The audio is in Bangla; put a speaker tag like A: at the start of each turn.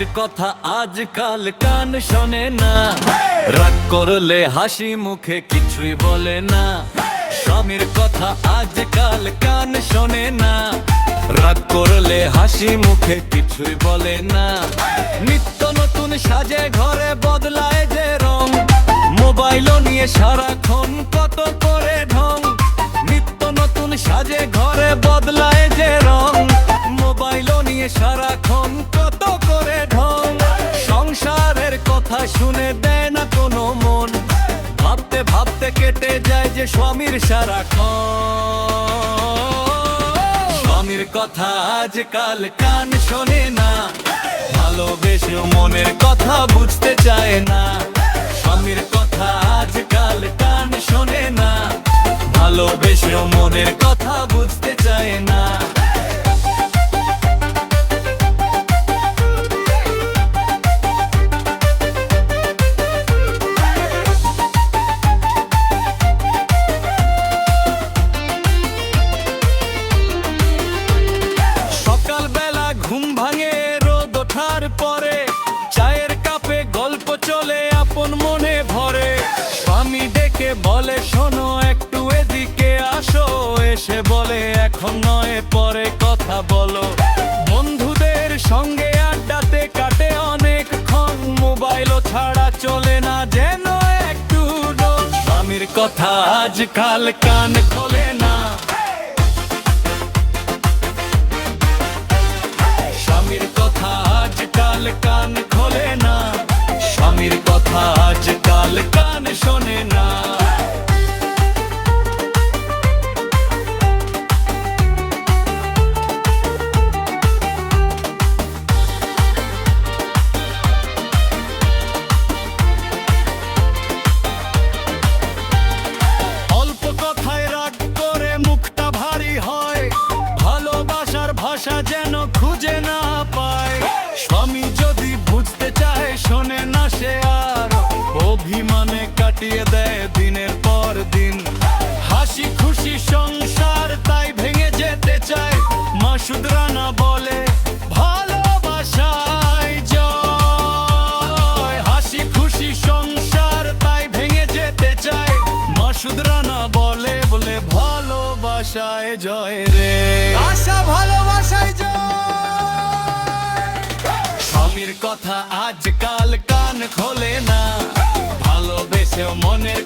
A: স্বামীর কথা আজকাল কান শোনে না, রাগ করলে হাসি মুখে কিছুই বলে না। স্বামীর কথা আজকাল কান শোনে না, রাগ করলে হাসি মুখে কিছুই বলে না। নিত্য নতুন সাজে ঘরে বদলায় যে রং, মোবাইলও নিয়ে সারাক্ষণ কত করে ঢং। নিত্য নতুন সাজে ঘরে বদলায় যে রং, মোবাইলও নিয়ে সারাক্ষণ কত করে ঢং। সংসারের কথা শুনে দেয় না কোনো মন, ভাবতে ভাবতে কেটে যায় যে স্বামীর সারাক্ষণ। স্বামীর কথা আজকাল কান শোনে না, ভালোবেসে মনের কথা বুঝতে চায় না। স্বামীর কথা আজকাল কান শোনে না, ভালোবেসে মনের কথা বুঝতে চায় না। সকালবেলা ঘুম ভাঙে রোদ ওঠার পরে, চায়ের কাপে গল্প চলে আপন মনে ভরে। স্বামী ডেকে বলে শোনো একটু এদিকে আসো, এসে বলে এখন নয় পরে কথা বলো। বন্ধুদের সঙ্গে আড্ডাতে কাটে অনেকক্ষণ, মোবাইলও ছাড়া চলে না যেন একটু ডোল। স্বামীর কথা আজকাল কান খোলে না, স্বামীর কথা আজকাল কান খোলে না। স্বামীর কথা আজকাল কান শোনে না। অল্প কথায় রাগ করে মুখটা ভারী হয়, ভালোবাসার ভাষা যেন খুঁজে না পায়। স্বামী যদি বুঝতে চায় শোনে না সে আর, অভিমানে কাটিয়ে দেয় দিনের পর দিন। হাসি খুশি সংসার তাই ভেঙে যেতে চায়, মাসুদ রানা বলে ভালোবাসায় জয়। হাসি খুশি সংসার তাই ভেঙে যেতে চায়, মাসুদ রানা বলে ভালোবাসায় জয় রে।
B: আশা ভালোবাসায় জয়।
A: স্বামীর কথা আজকাল কান খোলে না, ভালোবেসে মনের